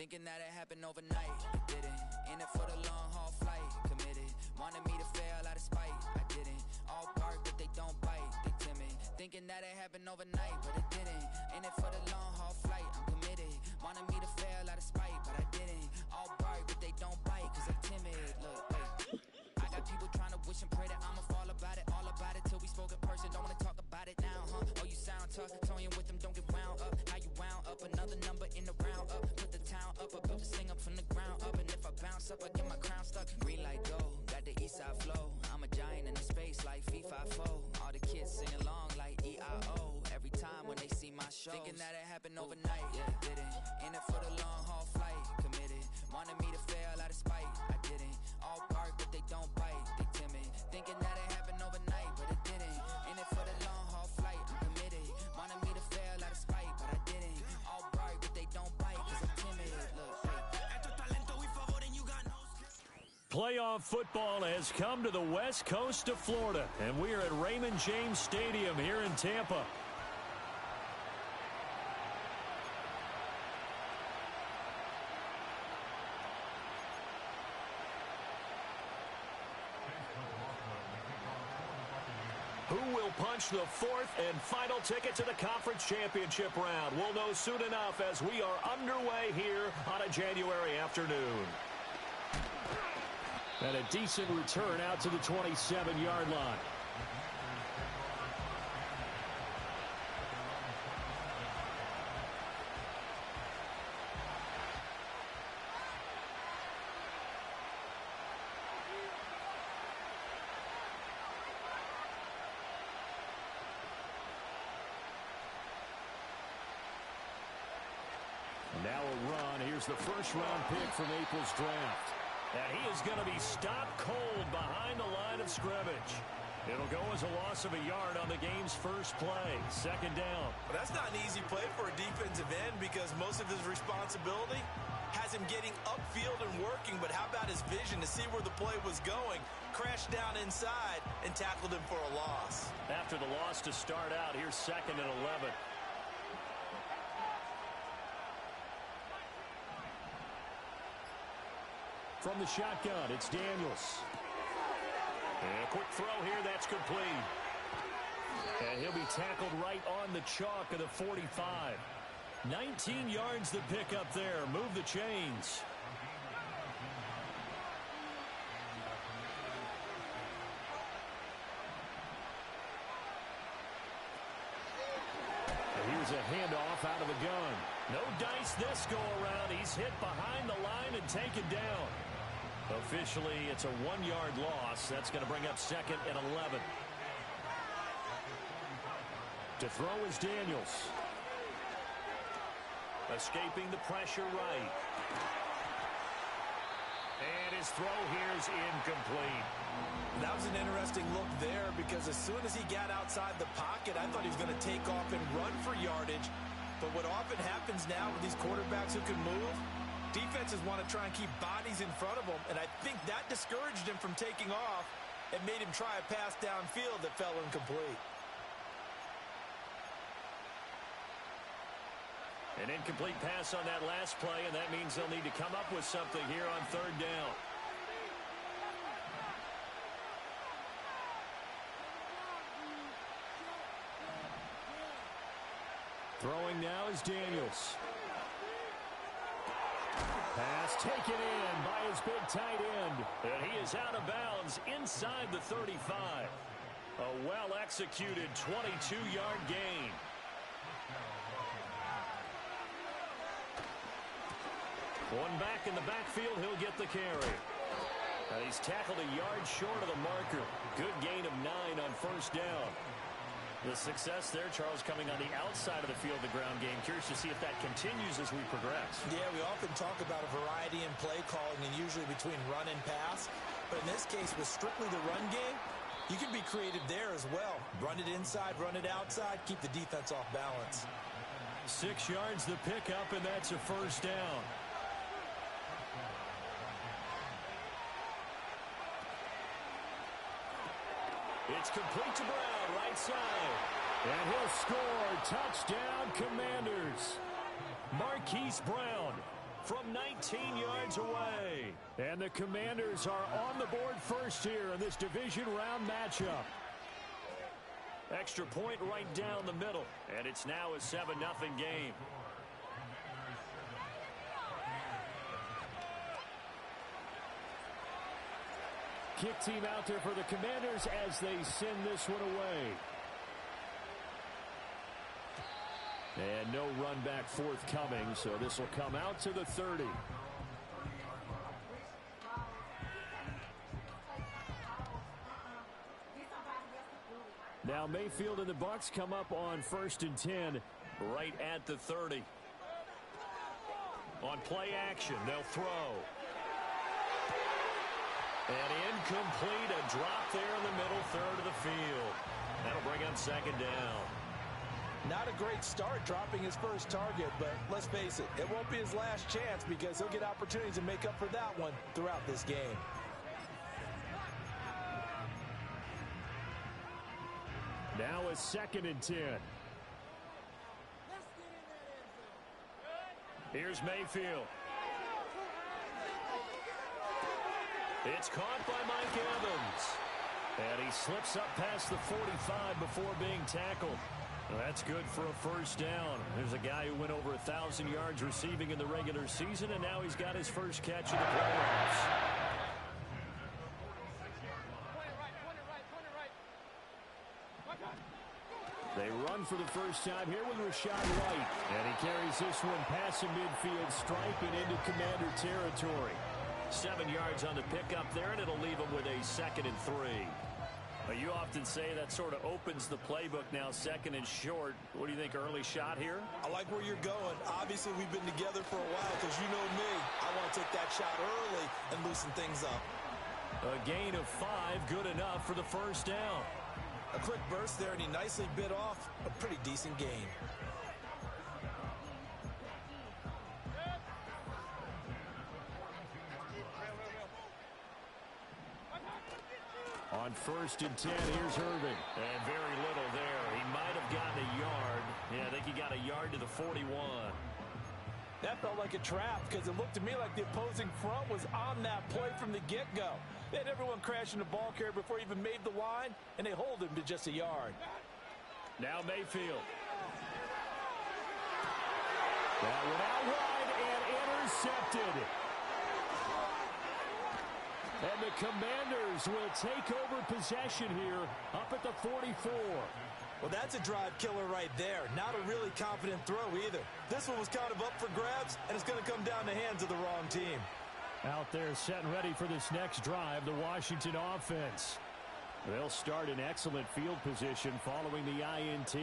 Thinking that it happened overnight, it didn't. In it for the long haul flight, committed. Wanted me to fail out of spite, I didn't. All bark but they don't bite, they timid. Thinking that it happened overnight, but it didn't. In it for the long haul flight, I'm committed. Wanted me to fail out of spite, but I didn't. All bark but they don't bite, cause I'm timid. Look, wait. I got people trying to wish and pray that I'ma fall about it. All about it till we spoke in person, don't wanna talk about it now, huh? Oh, you sound tough, toying with them, don't get wound up. How you wound up, another number in the round up. Put the town up, I built this thing up from the ground up. And if I bounce up, I get my crown stuck. Green light go, got the east side flow. I'm a giant in the space like FIFA 4. All the kids sing along like EIO. Every time when they see my show. Thinking that it happened overnight, yeah, it didn't. In it for the long haul flight, committed. Wanted me to fail out of spite, I didn't. All bark but they don't bite, they timid. Thinking that it happened overnight, but it didn't. In it for the long haul flight, I'm committed. Wanted me to fail out of spite, but I didn't. All bark but they don't bite, cause I'm timid. Look, Playoff football has come to the west coast of Florida, and we are at Raymond James Stadium here in Tampa. Who will punch the fourth and final ticket to the conference championship round? We'll know soon enough as we are underway here on a January afternoon. And a decent return out to the 27-yard line. Now a run. Here's the first-round pick from April's draft. And he is going to be stopped cold behind the line of scrimmage. It'll go as a loss of a yard on the game's first play. Second down. Well, that's not an easy play for a defensive end because most of his responsibility has him getting upfield and working. But how about his vision to see where the play was going? Crashed down inside and tackled him for a loss. After the loss to start out, here's 2nd and 11. From the shotgun, it's Daniels. And a quick throw here, that's complete. And he'll be tackled right on the chalk of the 45. 19 yards the pick up there. Move the chains. And here's a handoff out of the gun. No dice this go around. He's hit behind the line and taken down. Officially, it's a 1-yard loss. That's going to bring up 2nd and 11. To throw is Daniels. Escaping the pressure right. And his throw here is incomplete. That was an interesting look there because as soon as he got outside the pocket, I thought he was going to take off and run for yardage. But what often happens now with these quarterbacks who can move, defenses want to try and keep bodies in front of them, and I think that discouraged him from taking off and made him try a pass downfield that fell incomplete. An incomplete pass on that last play, and that means they'll need to come up with something here on 3rd down. Throwing now is Daniels. Pass taken in by his big tight end. And he is out of bounds inside the 35. A well-executed 22-yard gain. One back in the backfield, he'll get the carry. And he's tackled a yard short of the marker. Good gain of 9 on 1st down. The success there, Charles, coming on the outside of the field, the ground game. Curious to see if that continues as we progress. Yeah, we often talk about a variety in play calling and usually between run and pass. But in this case, with strictly the run game, you can be creative there as well. Run it inside, run it outside, keep the defense off balance. 6 yards the pickup, and that's a 1st down. It's complete to Brown, right side. And he'll score. Touchdown, Commanders. Marquise Brown. from 19 yards away. And the Commanders are on the board first here in this division round matchup. Extra point right down the middle, and it's now a 7-0 game. Kick team out there for the Commanders as they send this one away. And no run back forthcoming, so this will come out to the 30. Now Mayfield and the Bucs come up on 1st and 10 right at the 30. On play action, they'll throw. And incomplete, a drop there in the middle third of the field. That'll bring up 2nd down. Not a great start dropping his first target, but let's face it, it won't be his last chance because he'll get opportunities to make up for that one throughout this game. Now a 2nd and 10. Here's Mayfield. It's caught by Mike Evans. And he slips up past the 45 before being tackled. Well, that's good for a first down. There's a guy who went over 1,000 yards receiving in the regular season, and now he's got his first catch in the playoffs. They run for the first time here with Rachaad White. And he carries this one past the midfield stripe and into Commander territory. 7 yards on the pickup there, and it'll leave him with a 2nd and 3. You often say that sort of opens the playbook now, 2nd and short. What do you think, early shot here? I like where you're going. Obviously, we've been together for a while because you know me. I want to take that shot early and loosen things up. A gain of 5, good enough for the first down. A quick burst there, and he nicely bit off a pretty decent gain. On 1st and 10, here's Irvin. And very little there. He might have gotten a yard. Yeah, I think he got a yard to the 41. That felt like a trap because it looked to me like the opposing front was on that play from the get-go. They had everyone crashing the ball carrier before he even made the line, and they hold him to just a yard. Now Mayfield. That went out wide and intercepted. And the Commanders will take over possession here up at the 44. Well, that's a drive killer right there. Not a really confident throw either. This one was kind of up for grabs, and it's going to come down the hands of the wrong team. Out there set and ready for this next drive, the Washington offense. They'll start in excellent field position following the INT.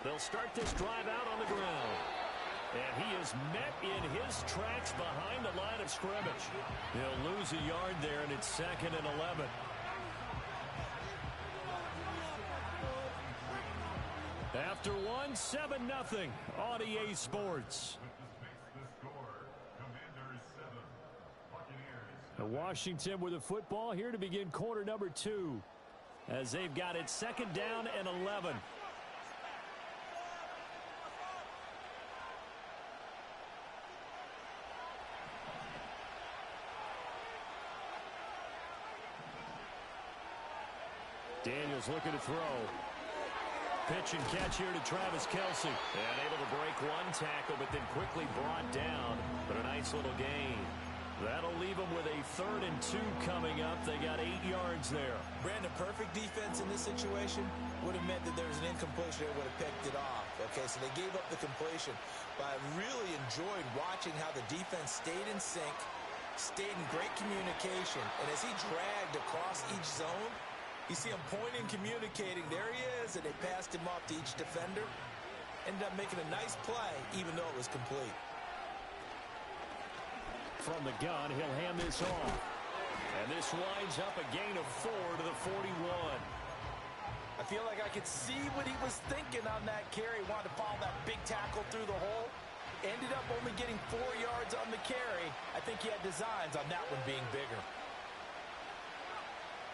They'll start this drive out on the ground. And he is met in his tracks behind the line of scrimmage. He'll lose a yard there, and it's 2nd and 11. After one, 7-0 on EA Sports. Washington with the football here to begin quarter number 2. As they've got it 2nd down and 11. Daniels looking to throw. Pitch and catch here to Travis Kelce. And able to break one tackle, but then quickly brought down. But a nice little gain. That'll leave them with a 3rd and 2 coming up. They got 8 yards there. Brandon, perfect defense in this situation would have meant that there was an incompletion. They would have picked it off. Okay, so they gave up the completion. But I really enjoyed watching how the defense stayed in sync, stayed in great communication. And as he dragged across each zone, you see him pointing, communicating. There he is, and they passed him off to each defender. Ended up making a nice play, even though it was complete. From the gun, he'll hand this off. And this winds up a gain of 4 to the 41. I feel like I could see what he was thinking on that carry. Wanted to follow that big tackle through the hole. Ended up only getting 4 yards on the carry. I think he had designs on that one being bigger.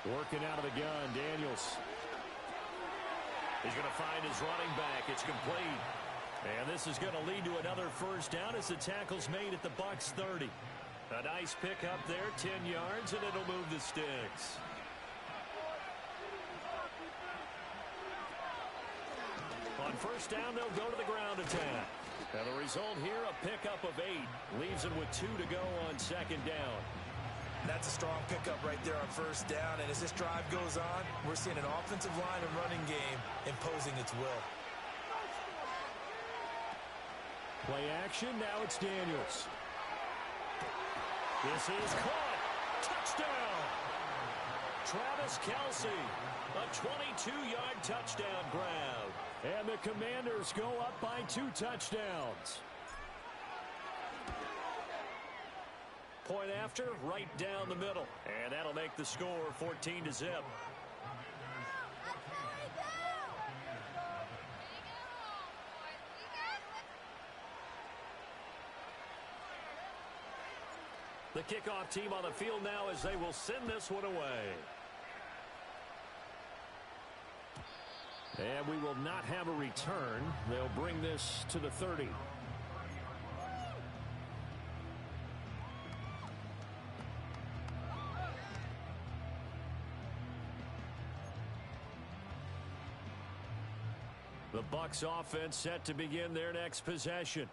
Working out of the gun, Daniels. He's going to find his running back. It's complete. And this is going to lead to another first down as the tackle's made at the Bucs 30. A nice pick up there, 10 yards, and it'll move the sticks. On first down, they'll go to the ground attack. And the result here, a pickup of 8. Leaves them with 2 to go on second down. That's a strong pickup right there on first down. And as this drive goes on, we're seeing an offensive line and running game imposing its will. Play action, now it's Daniels. This is caught. Touchdown. Travis Kelce, a 22-yard touchdown grab. And the Commanders go up by 2 touchdowns. Point after, right down the middle. And that'll make the score 14-0. The kickoff team on the field now as they will send this one away. And we will not have a return. They'll bring this to the 30. The Bucs offense set to begin their next possession.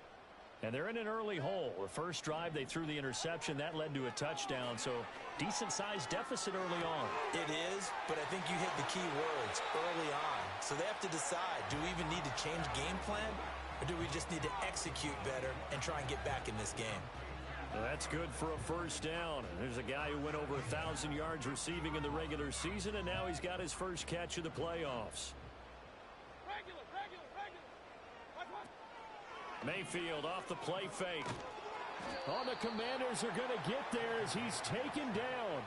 And they're in an early hole. The first drive, they threw the interception. That led to a touchdown, so decent-sized deficit early on. It is, but I think you hit the key words, early on. So they have to decide, do we even need to change game plan, or do we just need to execute better and try and get back in this game? Well, that's good for a first down. There's a guy who went over 1,000 yards receiving in the regular season, and now he's got his first catch of the playoffs. Mayfield off the play fake. Oh, the Commanders are going to get there as he's taken down.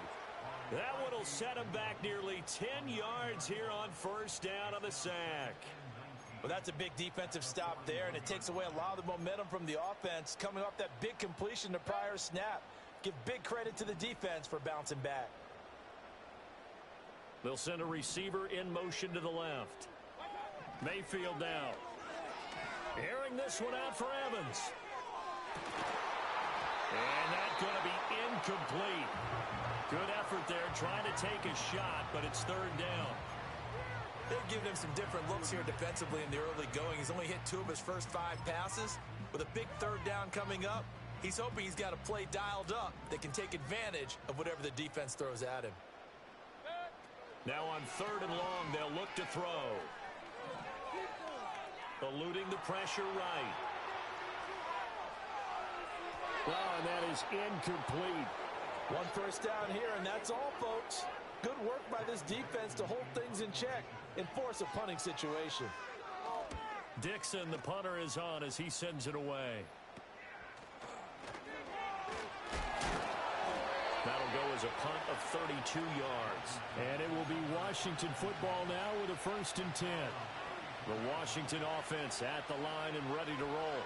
That one will set him back nearly 10 yards here on first down on the sack. Well, that's a big defensive stop there, and it takes away a lot of the momentum from the offense coming off that big completion the prior snap. Give big credit to the defense for bouncing back. They'll send a receiver in motion to the left. Mayfield now. Airing this one out for Evans. And that's going to be incomplete. Good effort there trying to take a shot, but it's third down. They've given him some different looks here defensively in the early going. He's only hit 2 of his first 5 passes. With a big third down coming up, he's hoping he's got a play dialed up that can take advantage of whatever the defense throws at him. Now on third and long, they'll look to throw. Eluding the pressure right. Well, and that is incomplete. 1 first down here, and that's all, folks. Good work by this defense to hold things in check and force a punting situation. Dixon, the punter, is on as he sends it away. That'll go as a punt of 32 yards. And it will be Washington football now with a 1st and 10. The Washington offense at the line and ready to roll.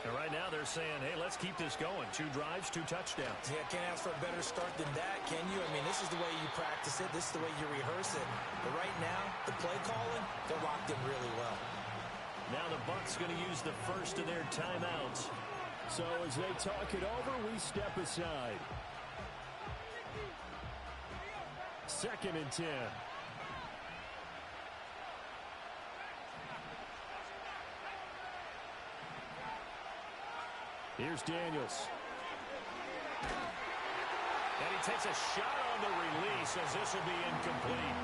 And right now they're saying, hey, let's keep this going. 2 drives, 2 touchdowns. Yeah, can't ask for a better start than that, can you? I mean, this is the way you practice it. This is the way you rehearse it. But right now, the play calling, they're locked in really well. Now the Bucs going to use the first of their timeouts. So as they talk it over, we step aside. 2nd and 10. Here's Daniels. And he takes a shot on the release as this will be incomplete.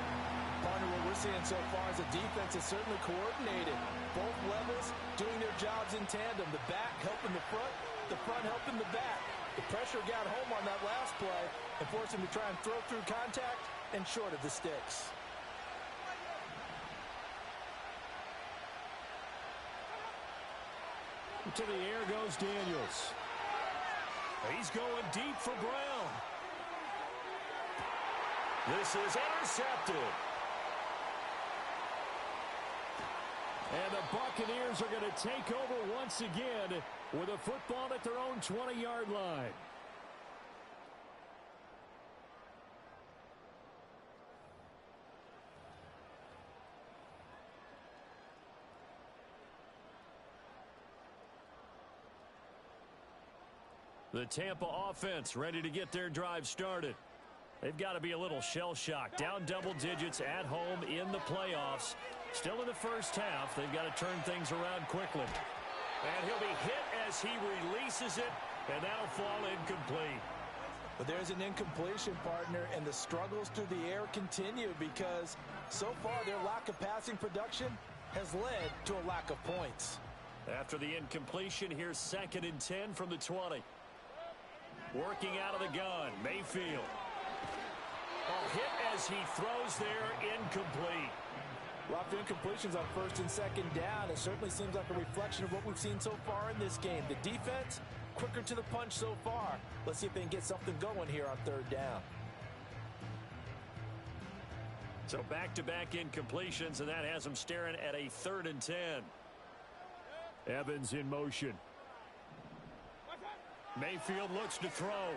Partner, what we're seeing so far is a defense is certainly coordinated. Both levels doing their jobs in tandem. The back helping the front helping the back. The pressure got home on that last play and forced him to try and throw through contact and short of the sticks. To the air goes Daniels. He's going deep for Brown. This is intercepted. And the Buccaneers are going to take over once again with a football at their own 20-yard line. The Tampa offense ready to get their drive started. They've got to be a little shell-shocked. Down double digits at home in the playoffs. Still in the first half. They've got to turn things around quickly. And he'll be hit as he releases it, and that'll fall incomplete. But there's an incompletion, partner, and the struggles through the air continue because so far their lack of passing production has led to a lack of points. After the incompletion, here's 2nd and 10 from the 20. Working out of the gun, Mayfield. A hit as he throws there, incomplete. Well, after incompletions on 1st and 2nd down, it certainly seems like a reflection of what we've seen so far in this game. The defense, quicker to the punch so far. Let's see if they can get something going here on 3rd down. So back-to-back incompletions, and that has them staring at a 3rd and 10. Evans in motion. Mayfield looks to throw.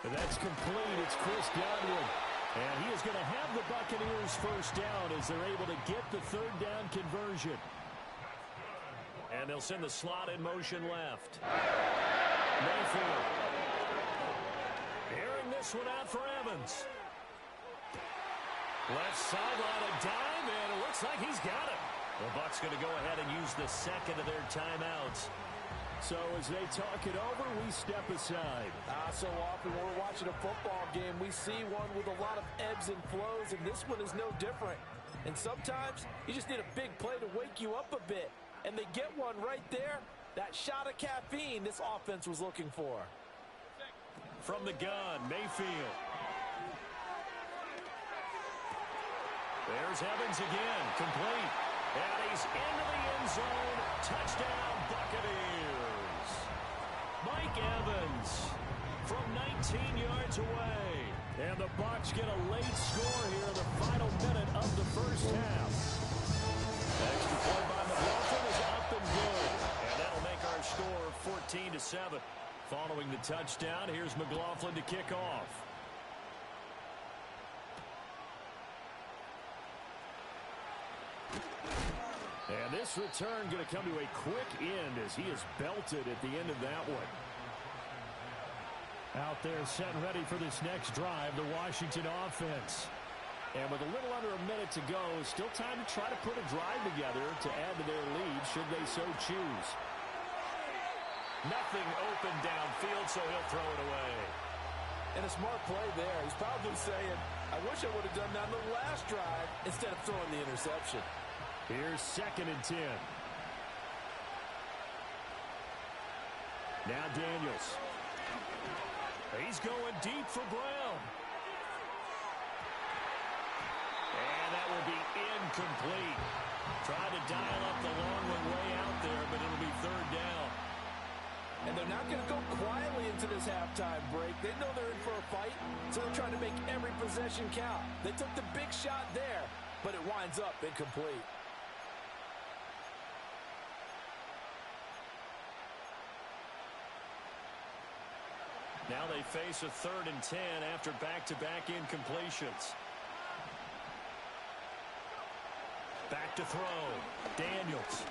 And that's complete. It's Chris Godwin. And he is going to have the Buccaneers first down as they're able to get the 3rd down conversion. And they'll send the slot in motion left. Mayfield. Airing this one out for Evans. Left sideline a dime, and it looks like he's got it. The Bucs going to go ahead and use the 2nd of their timeouts. So as they talk it over, we step aside. So often when we're watching a football game, we see one with a lot of ebbs and flows, and this one is no different. And sometimes you just need a big play to wake you up a bit. And they get one right there. That shot of caffeine this offense was looking for. From the gun, Mayfield. There's Evans again, complete. And he's into the end zone. Touchdown, Buccaneers. Mike Evans from 19 yards away. And the Bucs get a late score here in the final minute of the first half. Extra point by McLaughlin is up and good. And that'll make our score 14-7. Following the touchdown, here's McLaughlin to kick off. And this return going to come to a quick end as he is belted at the end of that one. Out there set and ready for this next drive, the Washington offense. And with a little under a minute to go, still time to try to put a drive together to add to their lead should they so choose. Nothing open downfield, so he'll throw it away. And a smart play there. He's probably saying, I wish I would have done that on the last drive instead of throwing the interception. Here's 2nd and 10. Now Daniels. He's going deep for Brown. And that will be incomplete. Tried to dial up the long one way out there, but it'll be 3rd down. And they're not going to go quietly into this halftime break. They know they're in for a fight, so they're trying to make every possession count. They took the big shot there, but it winds up incomplete. Now they face a 3rd and 10 after back-to-back incompletions. Back to throw. Daniels.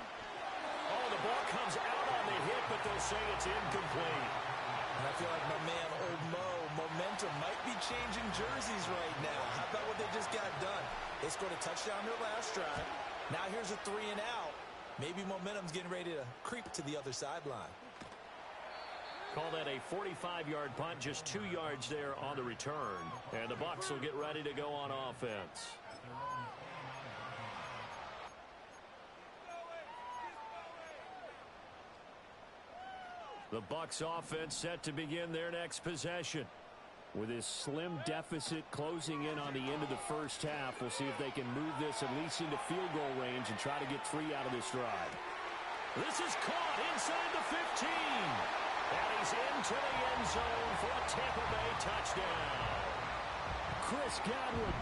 Oh, the ball comes out on the hit, but they'll say it's incomplete. And I feel like my man, Old Mo, momentum might be changing jerseys right now. How about what they just got done? They scored a touchdown their last drive. Now here's a 3 and out. Maybe momentum's getting ready to creep to the other sideline. Call that a 45-yard punt, just 2 yards there on the return. And the Bucs will get ready to go on offense. The Bucs offense set to begin their next possession. With this slim deficit closing in on the end of the first half, we'll see if they can move this at least into field goal range and try to get 3 out of this drive. This is caught inside the 15. And he's into the end zone for a Tampa Bay touchdown. Chris Godwin,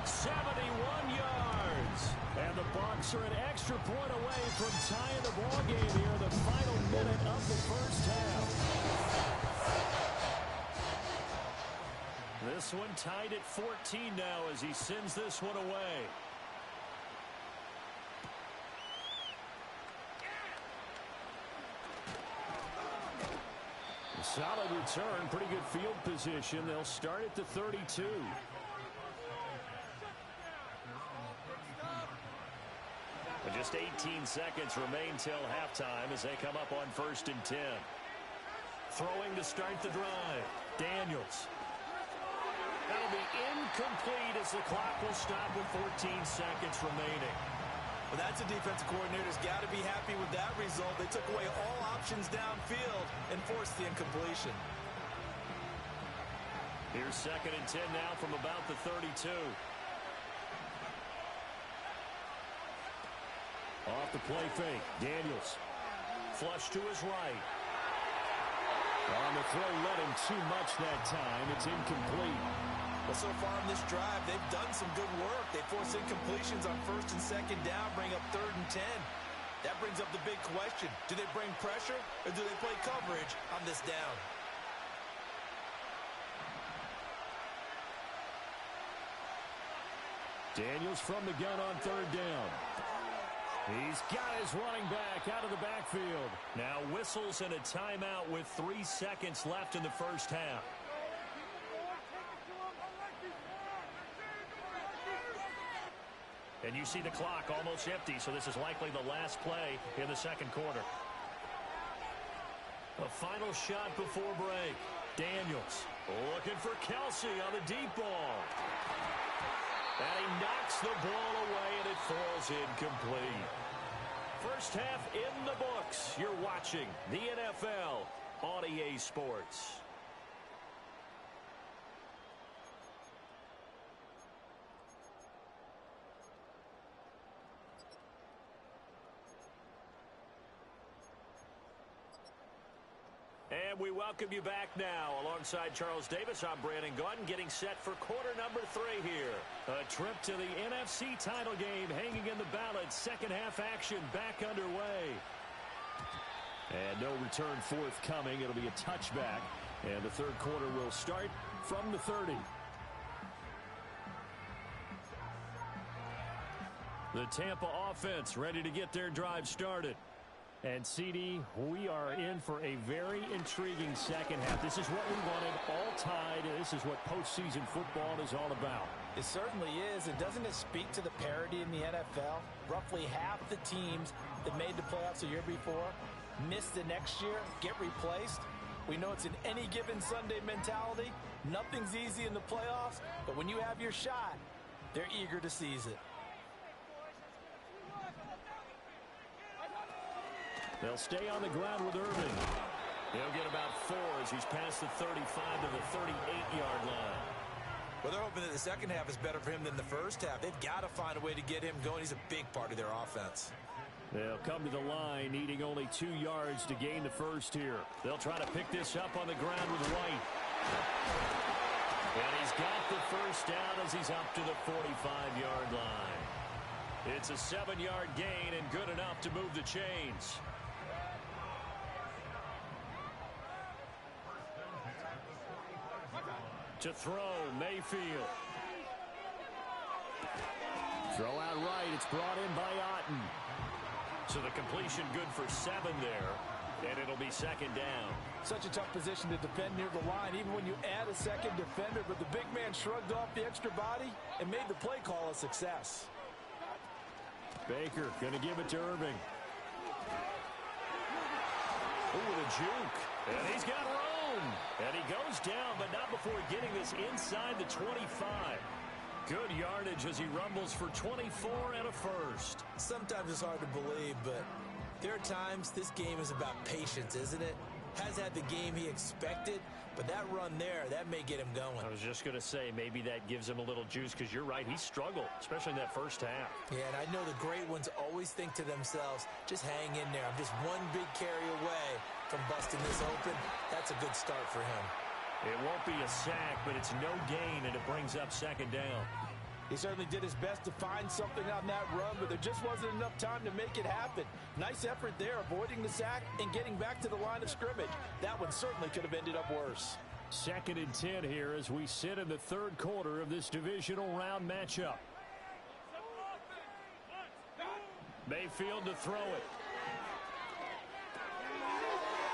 71 yards. And the Bucs are an extra point away from tying the ball game here in the final minute of the first half. This one tied at 14 now as he sends this one away. Solid return, pretty good field position. They'll start at the 32. With just 18 seconds remain till halftime as they come up on 1st and 10. Throwing to start the drive. Daniels. That'll be incomplete as the clock will stop with 14 seconds remaining. Well, that's a defensive coordinator's got to be happy with that result. They took away all options downfield and forced the incompletion. Here's 2nd and 10 now from about the 32. Off the play fake. Daniels. Flush to his right. On the throw, let him too much that time. It's incomplete. Well, so far in this drive, they've done some good work. They force incompletions on 1st and 2nd down, bring up 3rd and 10. That brings up the big question. Do they bring pressure or do they play coverage on this down? Daniels from the gun on 3rd down. He's got his running back out of the backfield. Now whistles and a timeout with 3 seconds left in the first half. And you see the clock almost empty, so this is likely the last play in the second quarter. A final shot before break. Daniels looking for Kelsey on the deep ball. And he knocks the ball away, and it falls incomplete. First half in the books. You're watching the NFL on EA Sports. And we welcome you back now. Alongside Charles Davis, I'm Brandon Gaudin, getting set for quarter number 3 here. A trip to the NFC title game hanging in the balance. Second half action back underway. And no return forthcoming. It'll be a touchback. And the third quarter will start from the 30. The Tampa offense ready to get their drive started. And, CD, we are in for a very intriguing second half. This is what we wanted, all tied. This is what postseason football is all about. It certainly is. And doesn't it speak to the parity in the NFL? Roughly half the teams that made the playoffs a year before miss the next year, get replaced. We know it's an any given Sunday mentality. Nothing's easy in the playoffs, but when you have your shot, they're eager to seize it. They'll stay on the ground with Irving. He'll get about 4 as he's past the 35 to the 38-yard line. Well, they're hoping that the second half is better for him than the first half. They've got to find a way to get him going. He's a big part of their offense. They'll come to the line, needing only 2 yards to gain the first here. They'll try to pick this up on the ground with White. And he's got the first down as he's up to the 45-yard line. It's a 7-yard gain and good enough to move the chains. To throw, Mayfield. Throw out right. It's brought in by Otten. So the completion good for 7 there, and it'll be second down. Such a tough position to defend near the line, even when you add a second defender, but the big man shrugged off the extra body and made the play call a success. Baker going to give it to Irving. Ooh, with a juke. And he's got room. And he goes down, but not before getting this inside the 25. Good yardage as he rumbles for 24 and a first. Sometimes it's hard to believe, but there are times this game is about patience, isn't it? Has had the game he expected, but that run there, that may get him going. I was just going to say, maybe that gives him a little juice, because you're right, he struggled, especially in that first half. Yeah, and I know the great ones always think to themselves, just hang in there. I'm just one big carry away from busting this open. That's a good start for him. It won't be a sack, but it's no gain, and it brings up second down. He certainly did his best to find something on that run, but there just wasn't enough time to make it happen. Nice effort there, avoiding the sack and getting back to the line of scrimmage. That one certainly could have ended up worse. 2nd and 10 here as we sit in the third quarter of this divisional round matchup. Mayfield to throw it.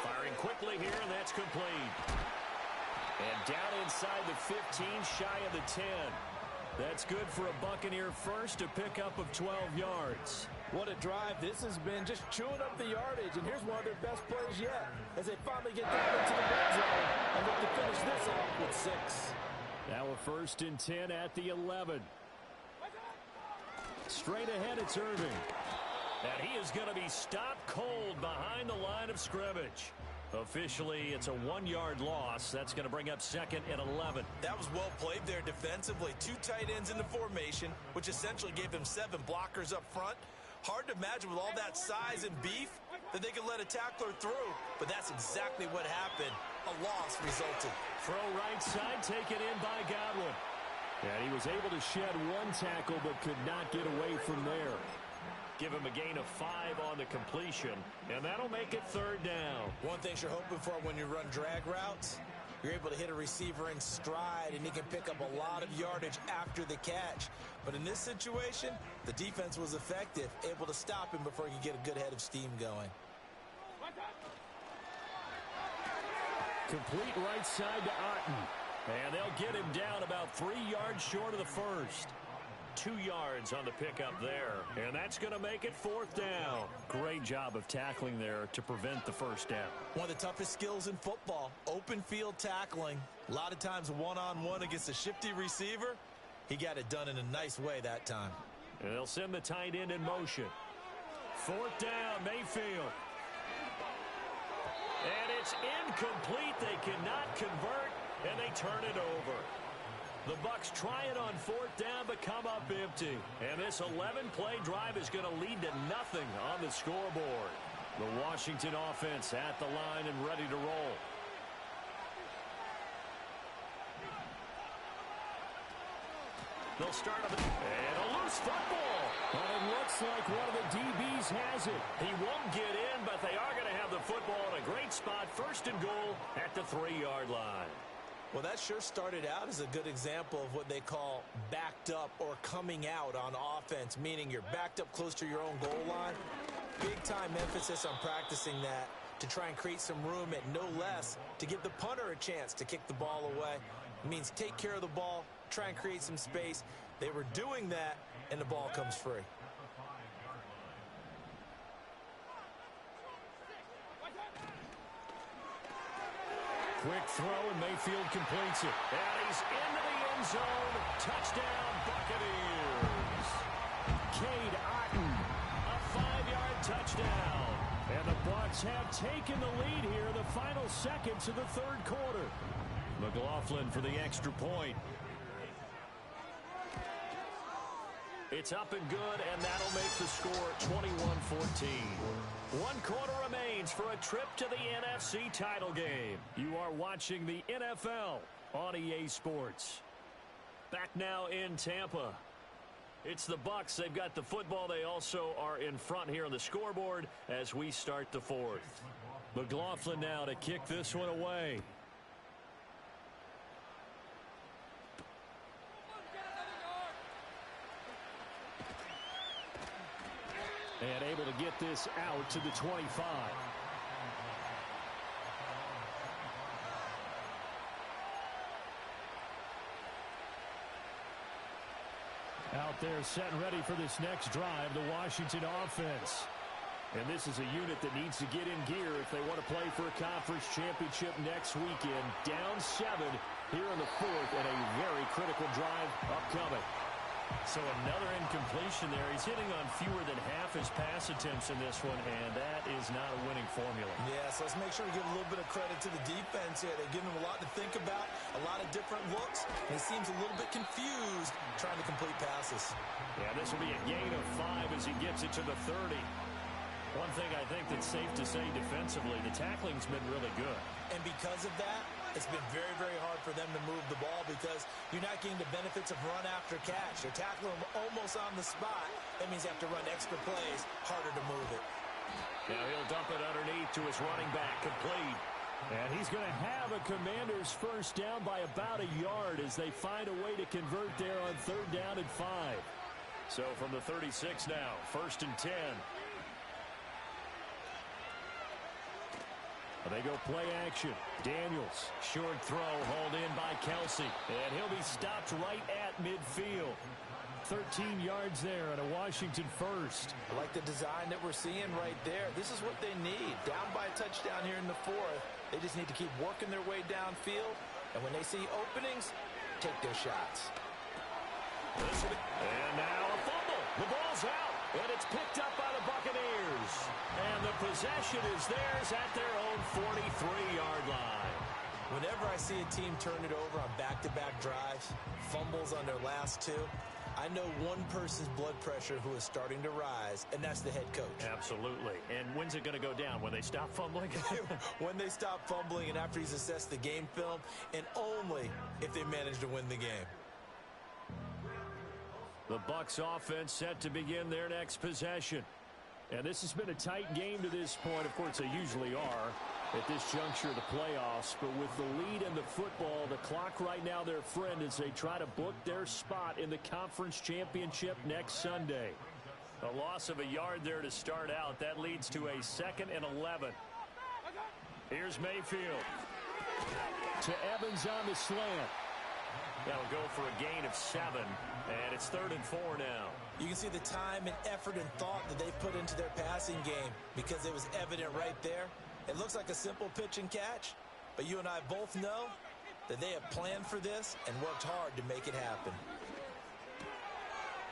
Firing quickly here, and that's complete. And down inside the 15, shy of the 10. That's good for a Buccaneer first, a pickup of 12 yards. What a drive. This has been just chewing up the yardage, and here's one of their best plays yet as they finally get down into the red zone and look to finish this off with 6. Now a 1st and 10 at the 11. Straight ahead, it's Irving. And he is going to be stopped cold behind the line of scrimmage. Officially, it's a 1-yard loss. That's going to bring up 2nd and 11. That was well played there defensively. 2 tight ends in the formation, which essentially gave him 7 blockers up front. Hard to imagine with all that size and beef that they could let a tackler through, but that's exactly what happened. A loss resulted. Throw right side, taken in by Godwin. And he was able to shed 1 tackle but could not get away from there. Give him a gain of 5 on the completion, and that'll make it 3rd down. One thing you're hoping for when you run drag routes, you're able to hit a receiver in stride, and he can pick up a lot of yardage after the catch. But in this situation, the defense was effective, able to stop him before he could get a good head of steam going. Complete right side to Otten. And they'll get him down about 3 yards short of the first. 2 yards on the pickup there. And that's going to make it 4th down. Great job of tackling there to prevent the 1st down. One of the toughest skills in football, open field tackling. A lot of times one-on-one against a shifty receiver. He got it done in a nice way that time. And they'll send the tight end in motion. 4th down, Mayfield. And it's incomplete. They cannot convert, and they turn it over. The Bucs try it on 4th down, but come up empty. And this 11-play drive is going to lead to nothing on the scoreboard. The Washington offense at the line and ready to roll. They'll start and a loose football. But it looks like one of the DBs has it. He won't get in, but they are going to have the football in a great spot. 1st and goal at the 3-yard line. Well, that sure started out as a good example of what they call backed up or coming out on offense, meaning you're backed up close to your own goal line. Big-time emphasis on practicing that to try and create some room at no less to give the punter a chance to kick the ball away. It means take care of the ball, try and create some space. They were doing that, and the ball comes free. Quick throw, and Mayfield completes it. And he's into the end zone. Touchdown, Buccaneers. Cade Otten. A 5-yard touchdown. And the Bucs have taken the lead here in the final seconds of the 3rd quarter. McLaughlin for the extra point. It's up and good, and that'll make the score 21-14. 1 quarter remains for a trip to the NFC title game. You are watching the NFL on EA Sports. Back now in Tampa. It's the Bucs. They've got the football. They also are in front here on the scoreboard as we start the 4th. McLaughlin now to kick this one away. And able to get this out to the 25. Out there set and ready for this next drive, the Washington offense. And this is a unit that needs to get in gear if they want to play for a conference championship next weekend. Down 7 here in the 4th, and a very critical drive upcoming. So another incompletion there. He's hitting on fewer than half his pass attempts in this one, and that is not a winning formula. Yeah, so let's make sure we give a little bit of credit to the defense here. They've given him a lot to think about, a lot of different looks, and he seems a little bit confused trying to complete passes. Yeah, this will be a gain of 5 as he gets it to the 30. One thing I think that's safe to say defensively, the tackling's been really good. And because of that, it's been very, very hard for them to move the ball because you're not getting the benefits of run after catch. They're tackling them almost on the spot. That means you have to run extra plays, harder to move it. Now he'll dump it underneath to his running back, complete. And he's going to have a Commanders 1st down by about a yard as they find a way to convert there on 3rd down and 5. So from the 36 now, 1st and 10. They go play action. Daniels, short throw, hauled in by Kelsey. And he'll be stopped right at midfield. 13 yards there and a Washington first. I like the design that we're seeing right there. This is what they need. Down by a touchdown here in the fourth. They just need to keep working their way downfield. And when they see openings, take their shots. And now a fumble. The ball's out. And it's picked up by the Buccaneers. And the possession is theirs at their own 43-yard line. Whenever I see a team turn it over on back-to-back drives, fumbles on their last two, I know one person's blood pressure who is starting to rise, and that's the head coach. Absolutely. And when's it going to go down? When they stop fumbling? When they stop fumbling and after he's assessed the game film, and only if they manage to win the game. The Bucs offense set to begin their next possession. And this has been a tight game to this point. Of course, they usually are at this juncture of the playoffs. But with the lead in the football, the clock right now their friend as they try to book their spot in the conference championship next Sunday. A loss of a yard there to start out. That leads to a 2nd and 11. Here's Mayfield. To Evans on the slant. That'll go for a gain of 7. And it's 3rd and 4 now. You can see the time and effort and thought that they put into their passing game because it was evident right there. It looks like a simple pitch and catch, but you and I both know that they have planned for this and worked hard to make it happen.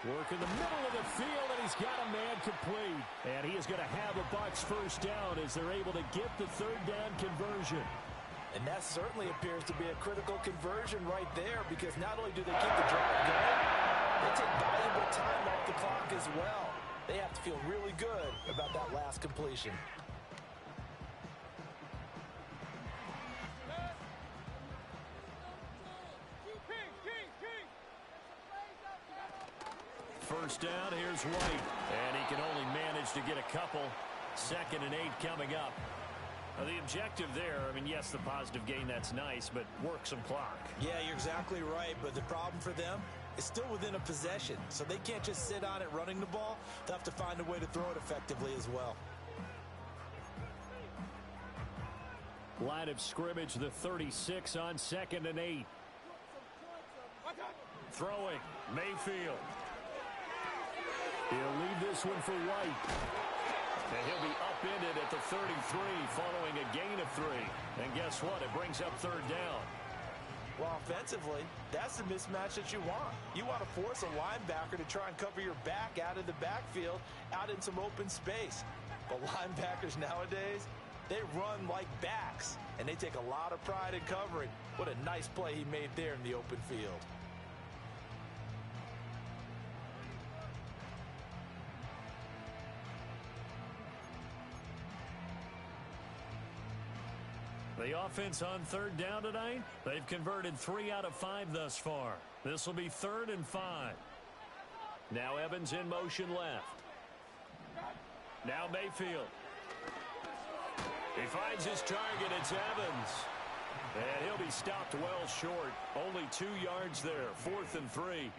Work in the middle of the field, and he's got a man complete. And he is going to have a Bucs first down as they're able to get the 3rd down conversion. And that certainly appears to be a critical conversion right there because not only do they keep the drive going, they take valuable time off the clock as well. They have to feel really good about that last completion. First down, here's White. And he can only manage to get a couple. 2nd and 8 coming up. The objective there, I mean, yes, the positive gain, that's nice, but work some clock. Yeah, you're exactly right, but the problem for them is still within a possession, so they can't just sit on it running the ball. They'll have to find a way to throw it effectively as well. Line of scrimmage, the 36 on 2nd and 8. Throwing, Mayfield. He'll leave this one for White. And he'll be upended at the 33 following a gain of 3. And guess what? It brings up 3rd down. Well, offensively, that's the mismatch that you want. You want to force a linebacker to try and cover your back out of the backfield, out in some open space. But linebackers nowadays, they run like backs, and they take a lot of pride in covering. What a nice play he made there in the open field. The offense on 3rd down tonight, they've converted 3 out of 5 thus far. This will be 3rd and 5. Now Evans in motion left. Now Mayfield. He finds his target. It's Evans. And he'll be stopped well short. Only 2 yards there. 4th and 3.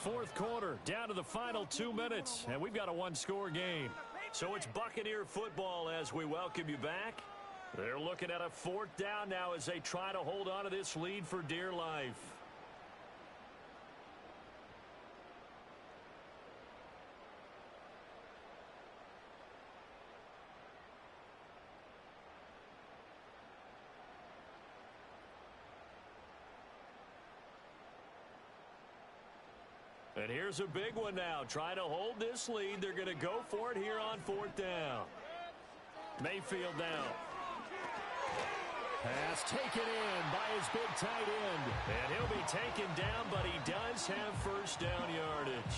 4th quarter, down to the final 2 minutes. And we've got a 1-score game. So it's Buccaneer football as we welcome you back. They're looking at a 4th down now as they try to hold on to this lead for dear life. And here's a big one now. Trying to hold this lead. They're going to go for it here on 4th down. Mayfield down. Pass taken in by his big tight end. And he'll be taken down, but he does have first down yardage.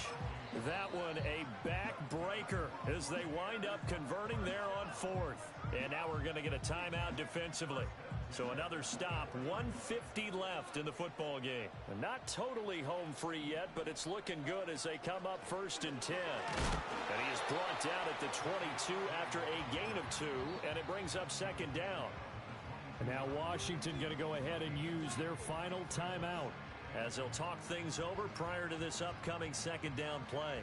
That one a backbreaker as they wind up converting there on 4th. And now we're going to get a timeout defensively. So another stop, 1:50 left in the football game. And not totally home free yet, but it's looking good as they come up 1st and 10. And he is brought down at the 22 after a gain of 2, and it brings up 2nd down. And now Washington going to go ahead and use their final timeout as they'll talk things over prior to this upcoming 2nd down play.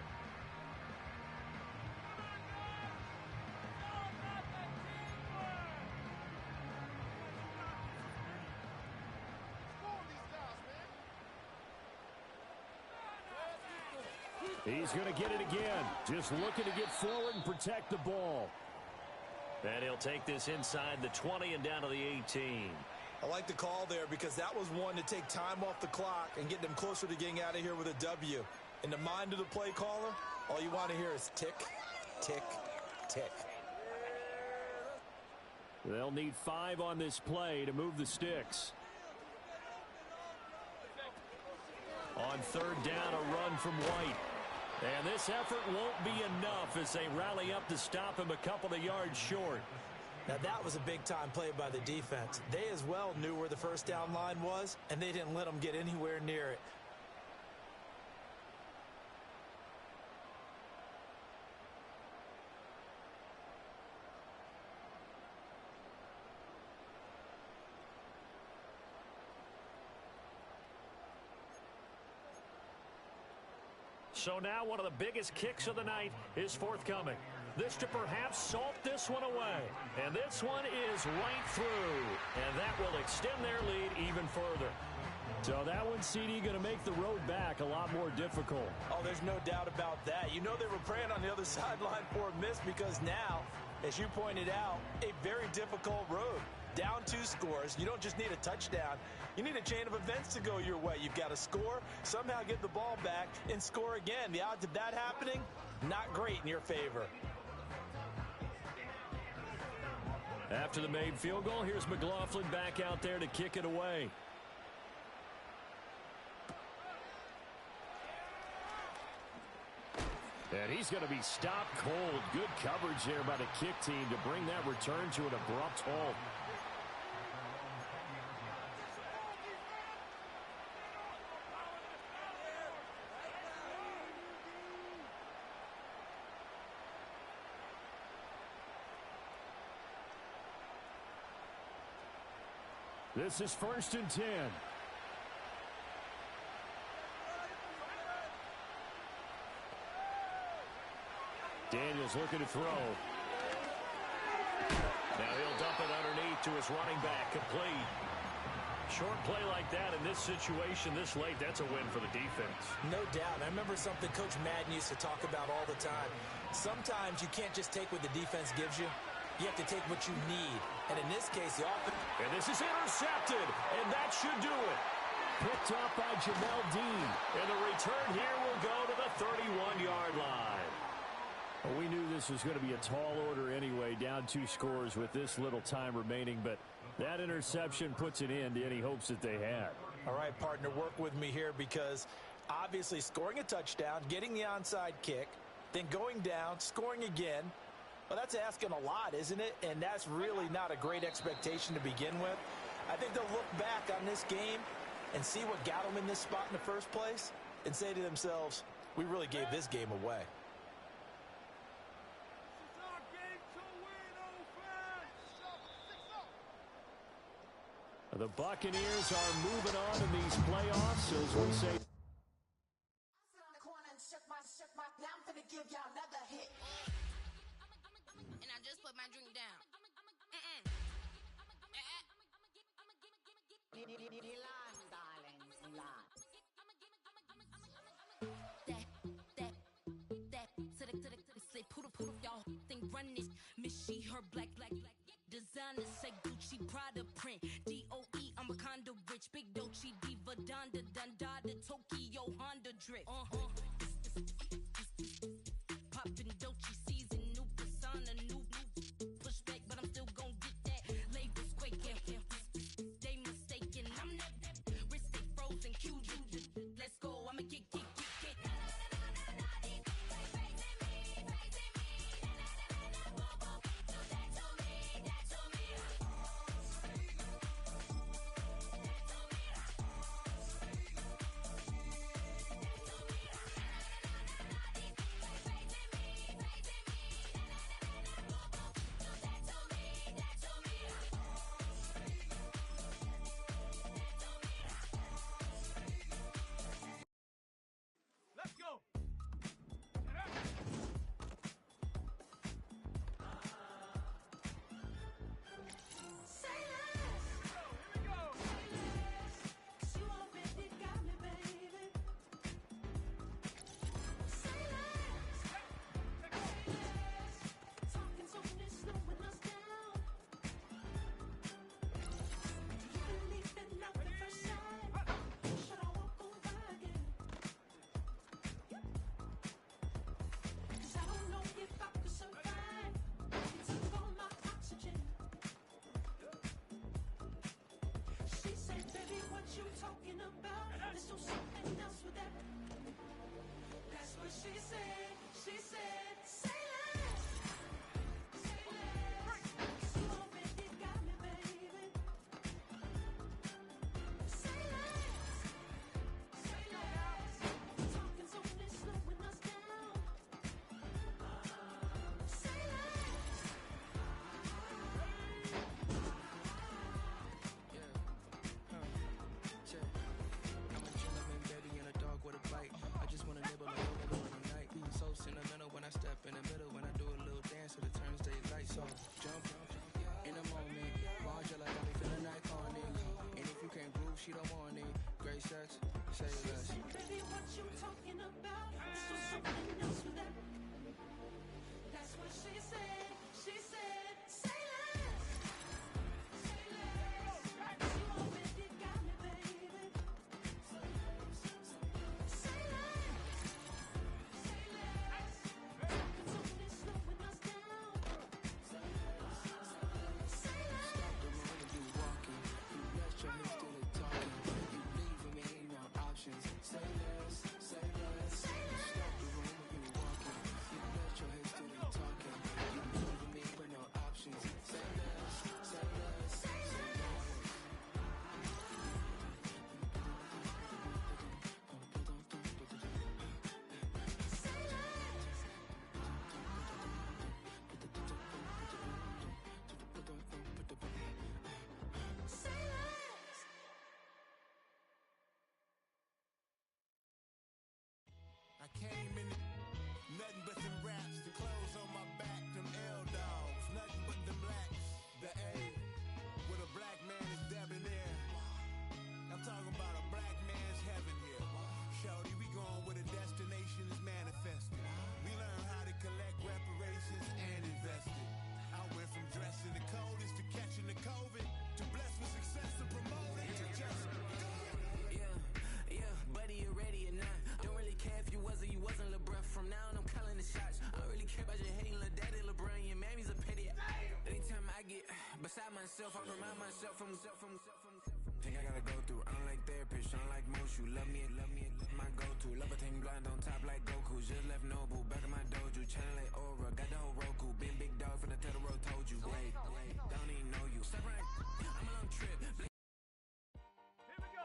He's going to get it again. Just looking to get forward and protect the ball. And he'll take this inside the 20 and down to the 18. I like the call there because that was one to take time off the clock and get them closer to getting out of here with a W. In the mind of the play caller, all you want to hear is tick, tick, tick. They'll need 5 on this play to move the sticks. On third down, a run from White. And this effort won't be enough as they rally up to stop him a couple of yards short. Now that was a big-time play by the defense. They as well knew where the first down line was, and they didn't let them get anywhere near it. So now one of the biggest kicks of the night is forthcoming. This to perhaps salt this one away. And this one is right through. And that will extend their lead even further. So that one, CD, going to make the road back a lot more difficult. Oh, there's no doubt about that. You know they were praying on the other sideline for a miss because now, as you pointed out, a very difficult road. Down 2 scores. You don't just need a touchdown. You need a chain of events to go your way. You've got to score, somehow get the ball back, and score again. The odds of that happening, not great in your favor. After the made field goal, here's McLaughlin back out there to kick it away. And he's going to be stopped cold. Good coverage there by the kick team to bring that return to an abrupt halt. This is 1st and 10. Daniels looking to throw. Now he'll dump it underneath to his running back. Complete. Short play like that in this situation this late, that's a win for the defense. No doubt. I remember something Coach Madden used to talk about all the time. Sometimes you can't just take what the defense gives you. You have to take what you need. And in this case, the offense... And this is intercepted, and that should do it. Picked up by Jamel Dean. And the return here will go to the 31-yard line. Well, we knew this was going to be a tall order anyway, down 2 scores with this little time remaining, but that interception puts an end to any hopes that they had. All right, partner, work with me here because obviously scoring a touchdown, getting the onside kick, then going down, scoring again, well, that's asking a lot, isn't it? And that's really not a great expectation to begin with. I think they'll look back on this game and see what got them in this spot in the first place and say to themselves, we really gave this game away. The Buccaneers are moving on in these playoffs, as we say. Now I'm gonna give y'all another hit. And I just put my drink down. Y'all think run this. Miss she her black designer say Gucci Prada print DOE I'm a condo rich big Dolce Diva Donda the Tokyo Honda drip poppin' Dolce season new persona new pushback but I'm still gon' get that labels quaking they mistaken I'm that wrist stay frozen QG let's go I'ma get So something else with that. That's what she said. She said, say less. Say less. You already got me, baby. Say less. Say less. Talking so fast, slowing us down. Say less. Check. I'm a gentleman, baby, and a dog with a bite. I just wanna nibble on the middle of the night. So sentimental when I step in the middle. When I do a little dance, till it turns daylight. So jump in the moment. Margella got me feeling iconic. And if you can't groove, she don't want it. Great sex, say less. Baby, what you talking about? So something else with that. That's what she said. She said, say less. Say less. You already got me, baby. Say less. Say less. Talking so fast, slowing us down. Say less. Say less. The moment you walking, you let your hips do the talking. You leaving me no options. Say less, say less. Say less. Stop the room when you walking. You let your hips do the talking. You leaving me with no options. Say less, say less. Say less. Say less. Say less. I came in nothing but them raps, the clothes on my back, them L-dogs, nothing but them blacks. The A, with a black man is debonair. I'm talking about a black man's heaven here. Shorty, we going where the destination is manifested. We learn how to collect reparations and invest it. I went from dressing the coldest to catching the COVID, to blessed with success and promoted to just go. Yeah, buddy, you ready or not? Don't really care if you was or you wasn't LeBron. From now on, I'm calling the shots. I don't really care about your hating little daddy LeBron. Your mammy's a pity. Anytime I get beside myself, I remind myself from. Think I gotta go through. I don't like therapists, I don't like most. You love me, my go-to. Love a thing blind on top like Goku. Just left Nobu, back in my dojo. Channel like Aura, got the whole Roku. Been big dog from the Tether told you. Wait, don't even know you. Step right, I'm a long trip. Here we go.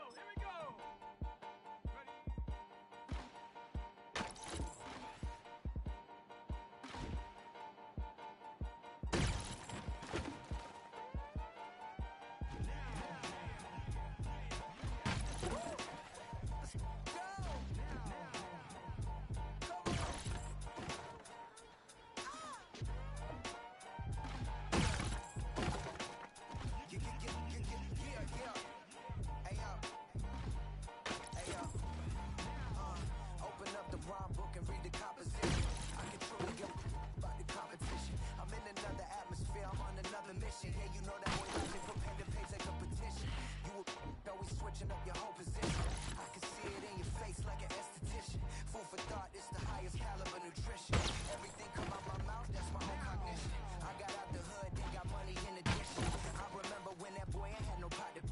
Open up the rhyme book and read the composition. I can truly give about the competition. I'm in another atmosphere, I'm on another mission. Yeah, you know that boy logic, put pen to page like a petition. You always switching up your whole position. I can see it in your face like an esthetician. Food for thought, it's the highest caliber nutrition. Everything come out my mouth, that's my own cognition. I got out the hood, they got money in addition. I remember when that boy ain't had no pot to.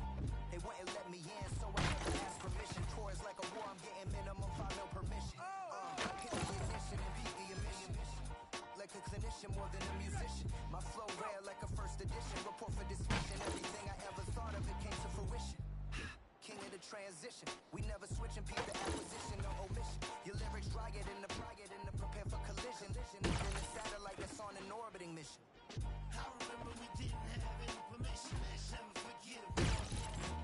They wouldn't let me in, so I had to ask permission. Tours like a war, I'm getting minimum 5 mil permission. Hit the ignition and beat the emission. Like a clinician more than a musician. My flow rare like a first edition. Report for dismission. Everything I ever thought of, it came to fruition. King of the transition. We never switch and peep the acquisition, no omission. Your lyrics dry it in the prepare for collision. Then a satellite that's on an orbiting mission. I remember we didn't have any permission. Never forget it.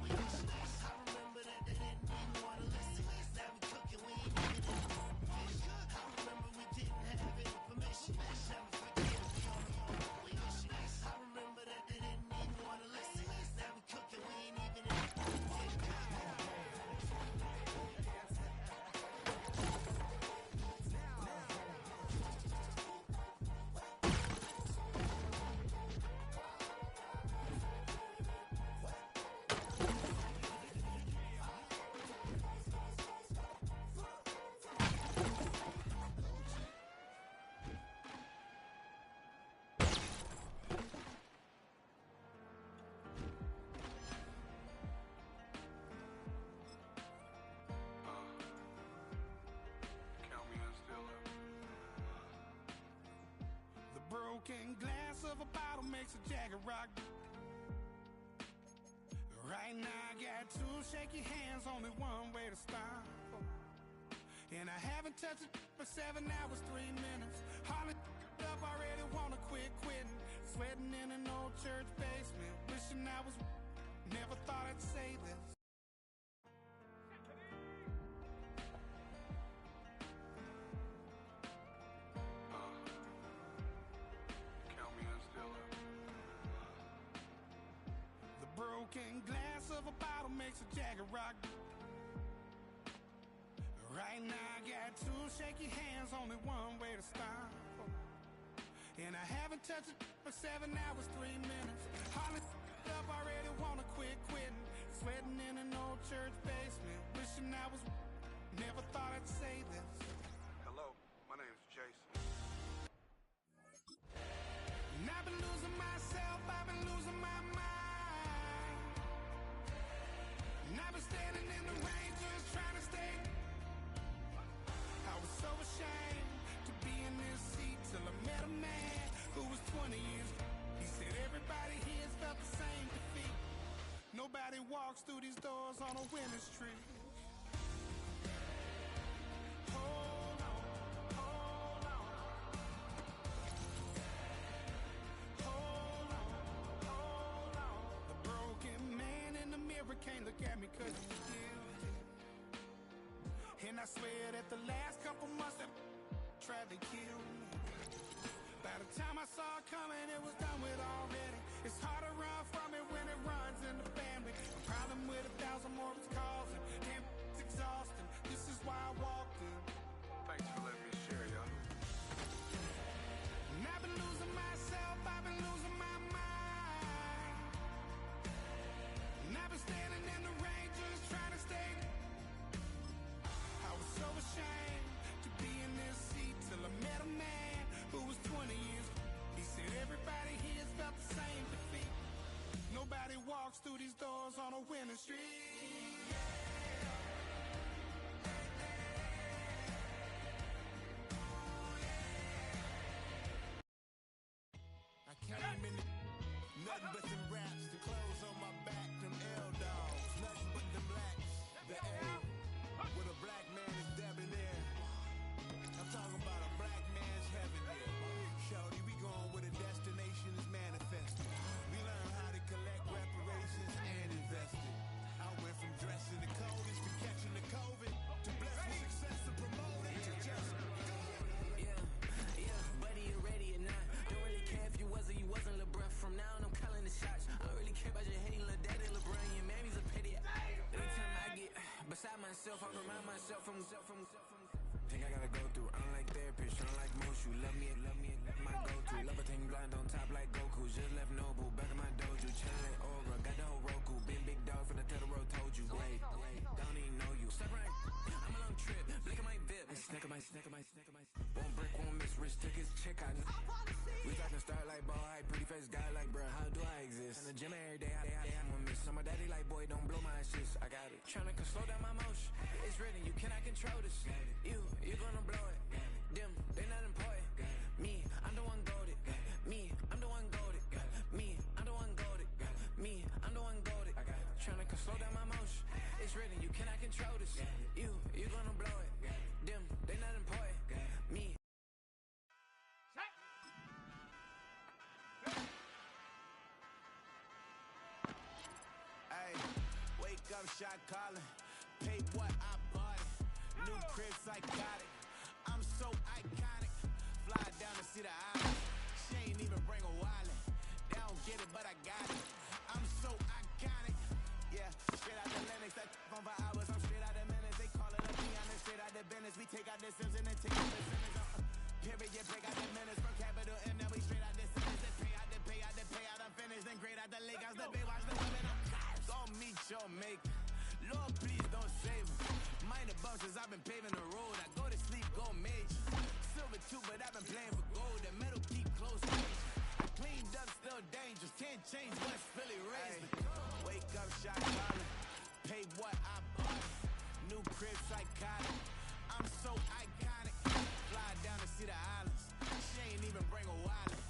We mission. I remember that they didn't even want to listen. Now we cooking, we ain't even in the fish. I remember we didn't have any permission. Never forget it. We mission. I remember that they didn't even want to listen. Now we cooking, we ain't even in the fish. broken glass of a bottle makes a jagger rock. Right now I got two shaky hands, only one way to stop. And I haven't touched it for 7 hours, 3 minutes. Hardly up, already wanna quit quitting. Sweating in an old church basement, wishing I was. Never thought I'd say this. Count me in still. The broken glass of a bottle makes a jagger rock. Right now I got two shaky hands, only one way to stop. And I haven't touched it for 7 hours, 3 minutes. Hardly up, already wanna quit quitting. Sweating in an old church basement, wishing I was. Never thought I'd say this. Hello, my name's Jason. And I've been losing myself, I've been losing my mind. And I've been standing in the rain just trying to stay. I was so ashamed to be in this seat till I met a man who was 20 years. He said everybody here's felt the same defeat. Nobody walks through these doors on a winning streak. Hold on, hold on. Hold on, hold on. The broken man in the mirror can't look at me 'cause he's guilty. And I swear that the last couple months that tried to kill me. By the time I saw it coming, it was done with already. It's hard to run from it when it runs in the family. A problem with 1,000 more it's causing. Damn, it's exhausting. This is why I walked in. Thanks for letting me share, y'all. And I've been losing myself, I've been losing my mind. And I've been standing in the rain just trying to stay. I was so ashamed to be in this seat till I met a man who was 20 years. He said everybody here's felt the same defeat. Nobody walks through these doors on a winning streak. I came in nothing but them raps, the clothes on my back, them L-dogs, nothing but them blacks, the A, with a black man is debonair. I'm talking about a black man's heaven here. Shorty, we going where the destination is manifested. We learn how to collect reparations and invest it. I went from dressing the coldest to catching the COVID, to bless with success to promote it, to just go. Yeah, buddy, you ready or not? Don't really care if you was or you wasn't, little bruh. From now on, I'm calling the shots. I don't really care about your hating, little daddy, LeBron. Your mammy's a pity. Anytime I get beside myself, I remind myself from. Think I gotta go through. I don't like therapy, I don't like most. You love me, my go-to. Love a thing blind on top like Goku. Just left Noble, back in my dojo. Chillin' like Aura, got the whole Roku. Big dog from the Tetero told you. Wait, don't even know you. Step right, I'm a long trip. Blink of my VIP. Snack of my. Won't break, won't miss. Rich took his chick, I know. We talking start like ball high, pretty face guy like bruh. How do I exist? In the gym every day, I won't miss. So my daddy like, boy, don't blow my assist. I got it. Tryna slow down my motion. It's written, you cannot control this. You gonna blow it. Them, they not important. Me, I'm the one goated. Me, I'm the one goated. Me, I'm the one goated. Me, I'm the one goated. Tryna slow down my motion. It's written, you cannot control this. You gonna blow it. Them, they not important. Me. Hey, wake up, shot calling. Pay what I bought it. New crib psychotic. I'm so iconic. Fly down to see the island. She ain't even bring a wallet. They don't get it, but I got it. I'm so iconic. Yeah, straight out the Lennox. That on for hours. I'm straight out the minutes. They call it a piano. Straight out the business. We take out the Sims and then take out the Simmons. Period, break out the minutes. Per capital M. Now we straight out the Simmons. They pay out. I'm finished. Then grade out the Lakers. The Bay watch the women. Don't meet your maker. Lord, please don't save me. Minor bumps as I've been paving the road. I go to sleep, go major. Silver too, but I've been playing for gold. The metal keep close range. I cleaned up, still dangerous. Can't change what's Philly raised. Wake up, shot calling. Pay what I bought. New crib psychotic. I'm so iconic. Fly down to see the islands. She ain't even bring a wallet.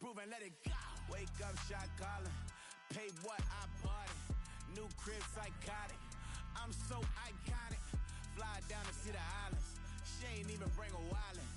prove and let it go. Wake up, shot calling. Pay what I bought it. New crib psychotic. I'm so iconic. Fly down to see the islands. She ain't even bring a wallet.